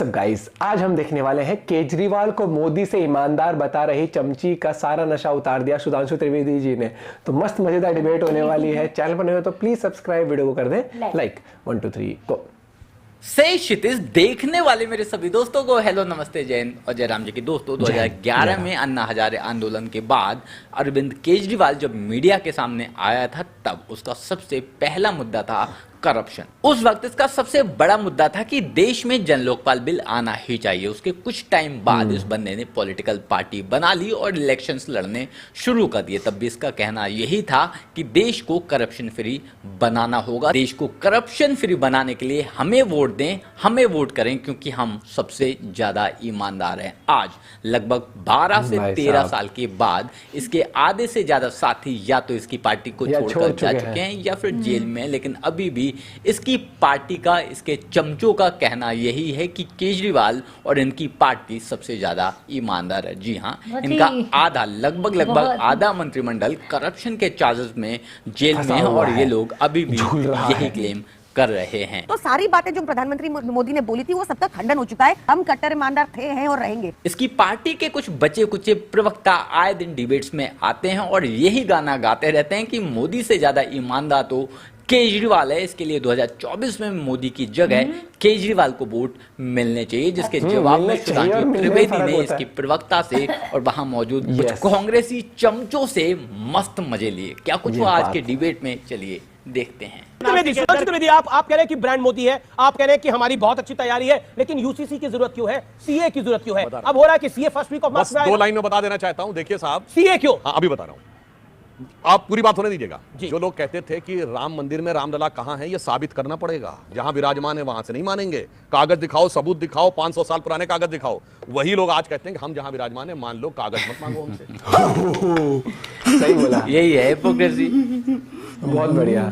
WhatsApp guys, आज हम देखने वाले हैं केजरीवाल को मोदी से ईमानदार बता रही चमची का सारा नशा उतार दिया सुधांशु त्रिवेदी जी ने। तो मस्त मजेदार डिबेट होने वाली है। चैनल पर नए हो तो प्लीज सब्सक्राइब, वीडियो को कर दें लाइक। 1 2 3 गो। से क्षितिज देखने वाले मेरे सभी दोस्तों को हेलो, नमस्ते, जय हिंद और जय राम जी की। दोस्तों 2011 में अन्ना हजारे आंदोलन के बाद अरविंद केजरीवाल जब मीडिया के सामने आया था तब उसका सबसे पहला मुद्दा था करप्शन। उस वक्त इसका सबसे बड़ा मुद्दा था कि देश में जन लोकपाल बिल आना ही चाहिए। उसके कुछ टाइम बाद इस बंदे ने पॉलिटिकल पार्टी बना ली और इलेक्शंस लड़ने शुरू कर दिए। तब भी इसका कहना यही था कि देश को करप्शन फ्री बनाना होगा। देश को करप्शन फ्री बनाने के लिए हमें वोट दें, हमें वोट करें, क्योंकि हम सबसे ज्यादा ईमानदार हैं। आज लगभग 12 से 13 साल के बाद इसके आधे से ज्यादा साथी या तो इसकी पार्टी को छोड़कर जा चुके हैं या फिर जेल में, लेकिन अभी भी इसकी पार्टी का, इसके चमचों का कहना यही है कि केजरीवाल और इनकी पार्टी सबसे ज्यादा ईमानदार है। जी हाँ, इनका आधा लगभग आधा मंत्रिमंडल करप्शन के चार्जेस में जेल में है और ये लोग अभी भी यही क्लेम कर रहे हैं। तो सारी बातें जो प्रधानमंत्री मोदी ने बोली थी वो सबका खंडन हो चुका है। हम कट्टर ईमानदार थे, हैं और रहेंगे। इसकी पार्टी के कुछ बचे कुचे प्रवक्ता आए दिन डिबेट्स में आते हैं और यही गाना गाते रहते हैं कि मोदी से ज्यादा ईमानदार तो केजरीवाल है। इसके लिए 2024 में मोदी की जगह केजरीवाल को वोट मिलने चाहिए, जिसके जवाब में सुधांशु त्रिवेदी ने इसकी प्रवक्ता से और वहां मौजूद कुछ कांग्रेसी चमचों से मस्त मजे लिए। क्या कुछ हुआ आज के डिबेट में, चलिए देखते हैं। त्रिवेदी, आप कह रहे हैं कि ब्रांड मोदी है, आप कह रहे हैं कि हमारी बहुत अच्छी तैयारी है, लेकिन यूसीसी की जरूरत क्यों है, सीए की जरूरत क्यों है? अब हो रहा है कि CA first week of March में। 2 लाइन में बता देना चाहता हूं। देखिए साहब, सीए क्यों? हाँ, अभी बता रहा हूं, आप पूरी बात होने दीजिएगा। जो लोग कहते थे कि राम मंदिर में रामलला कहां है, यह साबित करना पड़ेगा। जहां विराजमान है वहां से नहीं मानेंगे। कागज दिखाओ, सबूत दिखाओ, 500 साल पुराने कागज दिखाओ। वही लोग आज कहते हैं कि हम जहां विराजमान है मान लो, कागज मत मांगो हमसे। सही बोला, यही है हिपोक्रेसी। बहुत बढ़िया।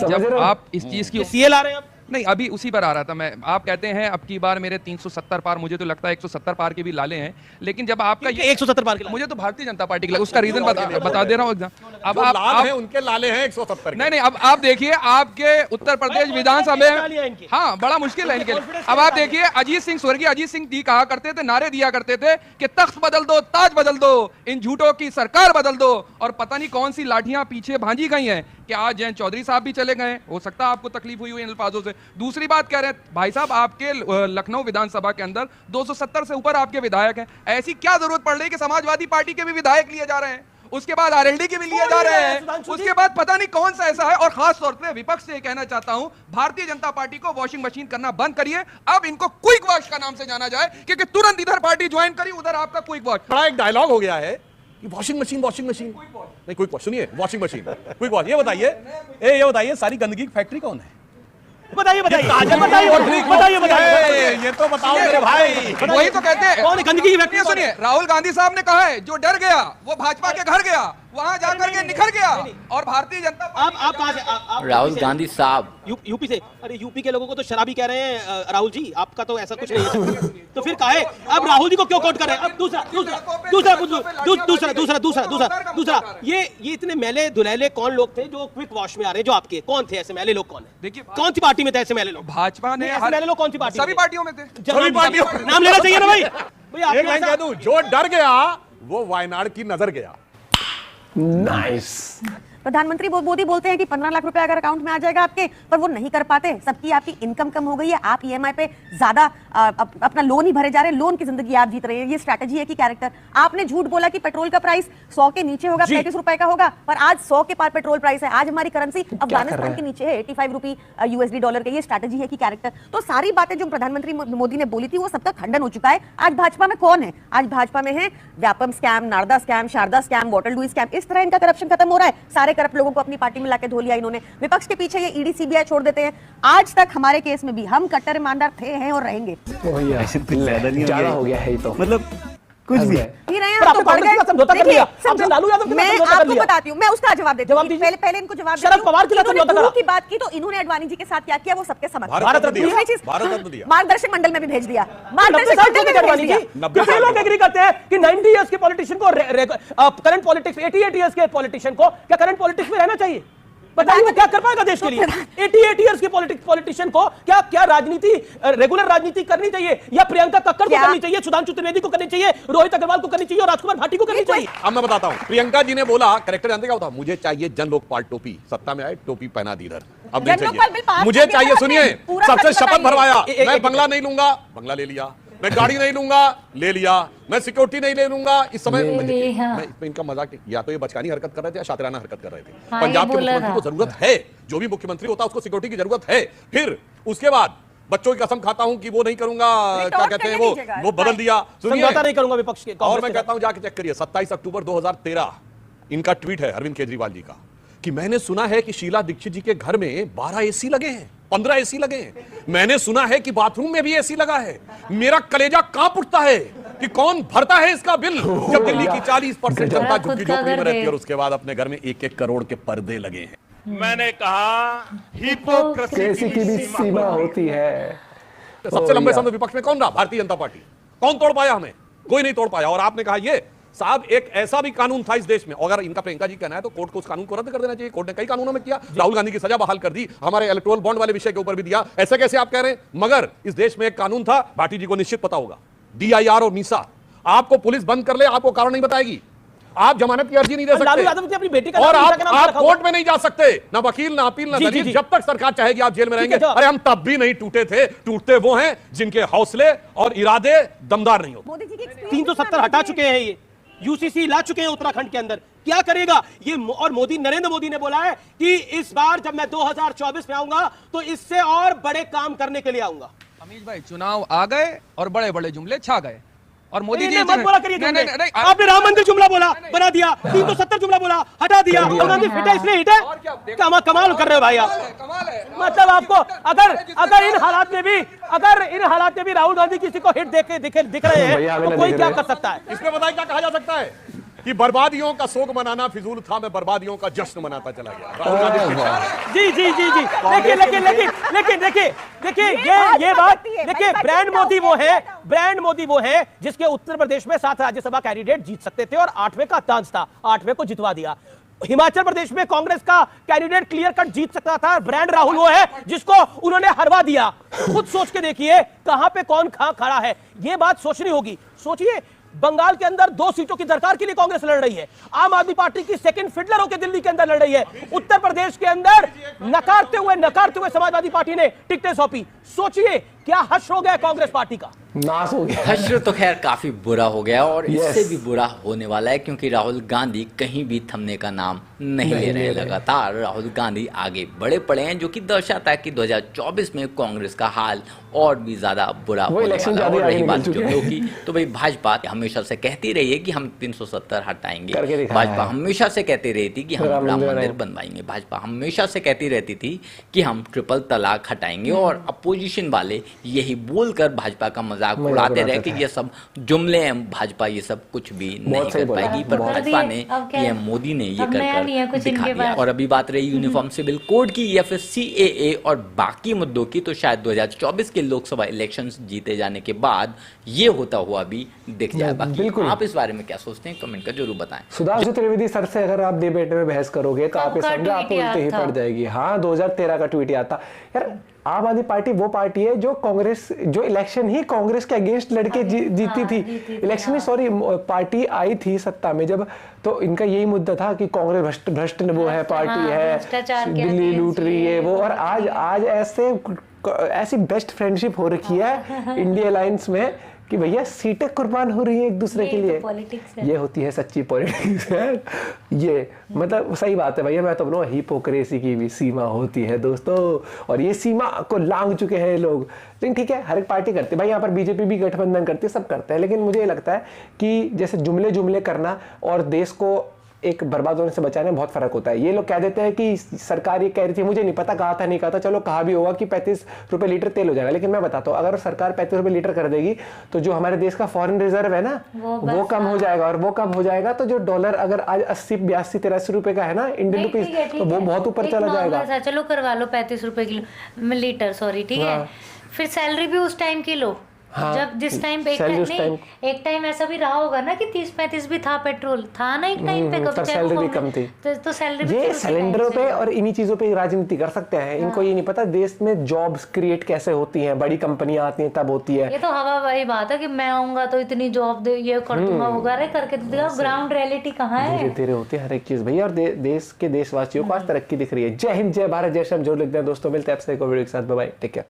जब आप इस चीज की सीए ला रहे हैं, नहीं अभी उसी पर आ रहा था मैं। आप कहते हैं अब की बार मेरे 370 पार, मुझे तो लगता है 170 पार के भी लाले हैं, लेकिन जब आपका ये 170 पार के, मुझे तो भारतीय जनता पार्टी के लगा। उसका रीजन बता दे रहा हूँ। अब आप आप उनके लाले हैं 170। नहीं, अब आप देखिए आपके उत्तर प्रदेश विधानसभा में, हाँ बड़ा मुश्किल है इनके लिए। अब आप देखिए अजीत सिंह, स्वर्गीय अजीत सिंह जी कहा करते थे, नारे दिया करते थे कि तख्त बदल दो, ताज बदल दो, इन झूठों की सरकार बदल दो। और पता नहीं कौन सी लाठियां पीछे भांजी गई हैं कि आज जयंत चौधरी साहब भी चले गए। हो सकता है आपको तकलीफ हुई इन अल्फाजों से। दूसरी बात कह रहे हैं भाई साहब, आपके लखनऊ विधानसभा के अंदर 270 से ऊपर आपके विधायक हैं। ऐसी क्या जरूरत पड़ रही कि समाजवादी पार्टी के भी विधायक लिए जा रहे हैं, उसके बाद आरएलडी के भी लिए जा रहे हैं, उसके बाद पता नहीं कौन सा ऐसा है। और खास तौर पे विपक्ष से कहना चाहता हूं, भारतीय जनता पार्टी को वॉशिंग मशीन करना बंद करिए। अब इनको क्विक वॉश का नाम से जाना जाए, क्योंकि तुरंत इधर पार्टी ज्वाइन करी, उधर आपका क्विक वॉश। बड़ा एक डायलॉग हो गया है कि वॉशिंग मशीन नहीं, क्विक वॉश सुनिए, वॉशिंग मशीन क्विक वॉश। ये बताइए सारी गंदगी की फैक्ट्री कौन है? बताइए ये तो बताओ मेरे भाई। वही तो कहते हैं कौन गंदगी की फैक्ट्री? सुनिए, राहुल गांधी साहब ने कहा है जो डर गया वो भाजपा के घर गया, वहां जाकर के निखर गया। और भारतीय जनता आप कहां से? राहुल गांधी साहब यूपी से। अरे यूपी के लोगों को तो शराबी कह रहे हैं राहुल जी, आपका तो ऐसा कुछ नहीं है। तो फिर काहे अब राहुल जी को क्यों कोट कर रहे हैं? अब दूसरा ये इतने मैले दुलैले कौन लोग थे जो क्विक वॉश में आ रहे हैं? जो आपके कौन थे ऐसे मैले लोग? कौन है? देखिए कौन सी पार्टी में थे ऐसे मैले लोग? भाजपा ने मैले लोग कौन सी पार्टी? सभी पार्टियों में थे। सभी पार्टियों नाम लेना चाहिए ना भाई। एक लाइन कह दूं, जो डर गया वो वायनाड की नजर गया। नाइस। प्रधानमंत्री मोदी बोलते हैं कि 15 लाख रुपए अगर अकाउंट में आ जाएगा आपके, पर वो नहीं कर पाते। सबकी आपकी इनकम कम हो गई है, आप ईएमआई पे ज्यादा अपना लोन ही भरे जा रहे हैं, लोन की जिंदगी आप जीत रहे हैं। ये स्ट्रैटेजी है कि कैरेक्टर? आपने झूठ बोला कि पेट्रोल का प्राइस 100 के नीचे होगा, 35 रुपए का होगा, पर आज 100 के पार पेट्रोल प्राइस है। आज हमारी करेंसी अफगानिस्तान के नीचे है, 85 रुपी यूएसडी डॉलर के। ये स्ट्रैटेजी है कि कैरेक्टर? तो सारी बातें जो प्रधानमंत्री मोदी ने बोली थी वो सबका खंडन हो चुका है। आज भाजपा में कौन है? आज भाजपा में है Vyapam scam, Narada scam, Saradha scam, water लुई स्कैम। इस तरह इनका करप्शन खत्म हो रहा है। सारे करप्ट लोगों को अपनी पार्टी में लाके धो लिया इन्होंने। विपक्ष के पीछे ये ईडी सीबीआई छोड़ देते हैं। आज तक हमारे केस में भी हम कट्टर ईमानदार थे, हैं और रहेंगे। ज्यादा हो गया है, तो मतलब कुछ भी ही रहे हैं। आप तो बढ़ गए। आपने लालू यादव मैं आपको बताती हूँ, मैं उसका जवाब देती हूँ। पहले इनको जवाब शरद पवार के गुरु की बात की तो इन्होंने अडवाणी जी के साथ क्या किया वो सबके समझ। मार्गदर्शक मंडल में भी भेज दिया। मार्गदर्शक मंडल में भेज दिया। कितने लोग एग्री करते हैं कि 90 इयर्स के पॉलिटिशियन को, करंट पॉलिटिक्स 88 इयर्स के पॉलिटिशियन को क्या करंट पॉलिटिक्स में रहना चाहिए? बताइए वो क्या कर पाएगा देश के लिए? 88 इयर्स के पॉलिटिशियन को क्या राजनीति, रेगुलर राजनीति करनी चाहिए, या प्रियंका कक्कड़ को करनी चाहिए, सुधांशु त्रिवेदी को करनी चाहिए, रोहित अग्रवाल को करनी चाहिए और राजकुमार भाटी को करनी चाहिए? अब मैं बताता हूं, प्रियंका जी ने बोला, करेक्टर जानते क्या होता, मुझे चाहिए जन लोकपाल टोपी, सत्ता में आए टोपी पहना दी इधर, अब नहीं चाहिए मुझे चाहिए। सुनिए, सबसे शपथ भरवाया, मैं बंगला नहीं लूंगा, बंगला ले लिया, मैं गाड़ी नहीं लूंगा, ले लिया, मैं सिक्योरिटी नहीं ले लूंगा। इस समय मैं इनका मजाक, या तो ये बचकानी हरकत कर रहे थे या शातिराना हरकत कर रहे थे। पंजाब के मुख्यमंत्री को जरूरत है, जो भी मुख्यमंत्री होता है उसको सिक्योरिटी की जरूरत है। फिर उसके बाद बच्चों की कसम खाता हूं कि वो नहीं करूंगा, क्या कहते हैं वो बदल दिया, समझौता नहीं करूंगा विपक्ष के। और मैं कहता हूं जाके चेक करिए, 27 अक्टूबर 2013 इनका ट्वीट है अरविंद केजरीवाल जी का, कि मैंने सुना है कि शीला दीक्षित जी के घर में 12 एसी लगे हैं, 15 एसी लगे हैं, मैंने सुना है कि बाथरूम में भी एसी लगा है। मेरा कलेजा कांप उठता है कि कौन भरता है इसका बिल, जब दिल्ली की 40% जनता झुग्गी झोपड़ी में रहती है और उसके बाद अपने घर में 1-1 करोड़ के पर्दे लगे हैं। मैंने कहा हिपोक्रेसी की भी सीमा होती है। सबसे लंबे समय विपक्ष में कौन रहा? भारतीय जनता पार्टी। कौन तोड़ पाया हमें? कोई नहीं तोड़ पाया। और आपने कहा ये साहब एक ऐसा भी कानून था इस देश में, अगर इनका प्रियंका जी कहना है तो कोर्ट को उस कानून को रद्द कर देना चाहिए। कोर्ट ने कई कानूनों में किया, राहुल गांधी की सजा बहाल कर दी, हमारे इलेक्टोरल बॉन्ड वाले विषय के ऊपर भी दिया। ऐसे कैसे आप कह रहे हैं? मगर इस देश में एक कानून था, भाटी जी को निश्चित पता होगा, DIR और मीसा। आपको पुलिस बंद कर ले, आपको कारण नहीं बताएगी, आप जमानत की अर्जी नहीं दे सकते, अपनी बेटी का और आप कोर्ट में नहीं जा सकते, ना वकील ना अपील ना दलील। जब तक सरकार चाहेगी आप जेल में रहेंगे। अरे हम तब भी नहीं टूटे थे, टूटते वो हैं जिनके हौसले और इरादे दमदार नहीं होते। मोदी जी की 370 हटा चुके हैं, ये यूसीसी ला चुके हैं उत्तराखंड के अंदर, क्या करेगा ये? और नरेंद्र मोदी ने बोला है कि इस बार जब मैं 2024 में आऊंगा तो इससे और बड़े काम करने के लिए आऊंगा। अमीश भाई, चुनाव आ गए और बड़े बड़े जुमले छा गए, और मोदी जी मत बोला करिए जुमले। आपने राम मंदिर जुमला बोला, बना दिया, 370 जुमला बोला, हटा दिया। राहुल गांधी फिट है इसलिए हिट है, कमाल कर रहे हो भाई आप। मतलब आपको अगर इन हालात में भी राहुल गांधी किसी को हिट दिख रहे हैं तो कोई क्या कर सकता है? इसमें बताइए क्या कहा जा सकता है कि बर्बादियों का शोक मनाना फिजूल था, मैं बर्बादियों का जश्न मनाता चला गया। जी लेकिन देखिए ये बात देखिए, ब्रांड मोदी वो है जिसके उत्तर प्रदेश में 7 राज्यसभा कैंडिडेट जीत सकते थे और 8वें का चांस था, 8वें को जितवा दिया। हिमाचल प्रदेश में कांग्रेस का कैंडिडेट क्लियर कट जीत सकता था, ब्रांड राहुल वो है जिसको उन्होंने हरवा दिया। खुद सोच के देखिए कहां पे कौन खड़ा है, ये बात सोचनी होगी। सोचिए, बंगाल के अंदर 2 सीटों की सरकार के लिए कांग्रेस लड़ रही है, आम आदमी पार्टी की सेकंड फिडलर होकर दिल्ली के अंदर लड़ रही है, उत्तर प्रदेश के अंदर नकारते हुए समाजवादी पार्टी ने टिकटें सौंपी। सोचिए क्या हश्र हो गया कांग्रेस पार्टी का, नाश हो गया। हश्र तो खैर काफी बुरा हो गया और इससे भी बुरा होने वाला है, क्योंकि राहुल गांधी कहीं भी थमने का नाम नहीं ले रहे। लगातार राहुल गांधी आगे बढ़े पड़े हैं, जो कि दर्शाता है कि 2024 में कांग्रेस का हाल और भी ज्यादा बुरा होने वाला है। और रही बात जुमलों की, तो भाई भाजपा हमेशा से कहती रही है कि हम 370 हटाएंगे, भाजपा हमेशा से कहती रही थी कि हम राम मंदिर बनवाएंगे, भाजपा हमेशा से कहती रहती थी कि हम ट्रिपल तलाक हटाएंगे, और अपोजिशन वाले यही बोलकर भाजपा का मजाक उड़ाते रहे कि ये सब जुमले हैं, भाजपा ये सब कुछ भी नहीं कर पाएगी। पर भाजपा ने, पीएम मोदी ने ये कर दिखा दिया। और अभी बात रही यूनिफॉर्म सिविल कोड की या फिर CAA और बाकी मुद्दों की, तो शायद 2024 के लोकसभा इलेक्शंस जीते जाने के बाद ये होता हुआ भी दिख जाए। बाकी आप इस बारे में क्या सोचते हैं, कमेंट कर जरूर बताएं। सुधांशु त्रिवेदी सर से अगर आप डिबेट में बहस करोगे तो आप समझो आपको उल्टे ही पड़ जाएगी। हाँ, 2013 का ट्वीट आता यार। आम आदमी पार्टी वो पार्टी है जो इलेक्शन ही कांग्रेस के अगेंस्ट लड़के जीती थी। इलेक्शन ही सॉरी पार्टी आई थी सत्ता में जब, तो इनका यही मुद्दा था कि कांग्रेस भ्रष्ट वो है, पार्टी है, दिल्ली लूट रही है वो। और आज ऐसी बेस्ट फ्रेंडशिप हो रखी है इंडिया अलायंस में कि भैया सीटें कुर्बान हो रही है एक दूसरे के लिए। ये होती है सच्ची पॉलिटिक्स है ये, मतलब सही बात है भैया। मैं तो बोलूँ हिपोक्रेसी की भी सीमा होती है दोस्तों, और ये सीमा को लांघ चुके हैं लोग। लेकिन ठीक है, हर एक पार्टी करती है भाई, यहाँ पर बीजेपी भी गठबंधन करती है, सब करते हैं। लेकिन मुझे ये लगता है कि जैसे जुमले करना और देश को एक बर्बाद होने से बचाने में बहुत फर्क होता है। ये लोग कह देते हैं कि सरकार ये कह रही थी, मुझे नहीं पता कहा था नहीं कहा था, चलो कहा भी होगा कि 35 रुपए लीटर तेल हो जाएगा। लेकिन मैं बताता हूँ, अगर सरकार 35 रुपए लीटर कर देगी तो जो हमारे देश का फॉरेन रिजर्व है ना वो कम हो जाएगा, और वो कम हो जाएगा तो जो डॉलर अगर आज 80 82 83 रुपए का है ना इंडियन रुपीज, तो वो बहुत ऊपर चला जाएगा। चलो करवा लो 35 रुपए लीटर, सॉरी ठीक है, फिर सैलरी भी उस टाइम की लो, हाँ, जब जिस टाइम पे सैलरी उस टाइम एक टाइम ऐसा भी रहा होगा ना कि 30-35 भी था पेट्रोल, था ना एक टाइम पे, कभी सैलरी भी कम थी, तो सैलरी ये सिलेंडरों पे और इन्हीं चीजों पे राजनीति कर सकते हैं। इनको ये नहीं पता देश में जॉब्स क्रिएट कैसे होती हैं, बड़ी कंपनियां आती हैं तब होती है। ये तो हवा वाली बात है कि मैं आऊंगा तो इतनी जॉब दे, ये कर दूंगा, वगैरह करके देगा। ग्राउंड रियलिटी कहाँ है? धीरे धीरे होती है हर एक चीज भैया, और देश के देशवासियों को आज तरक्की दिख रही है। जय हिंद, जय भारत, जय श्री राम। जो लिख दें दोस्तों, मिलते हैं आपसे एक और वीडियो के साथ। Bye bye, take care.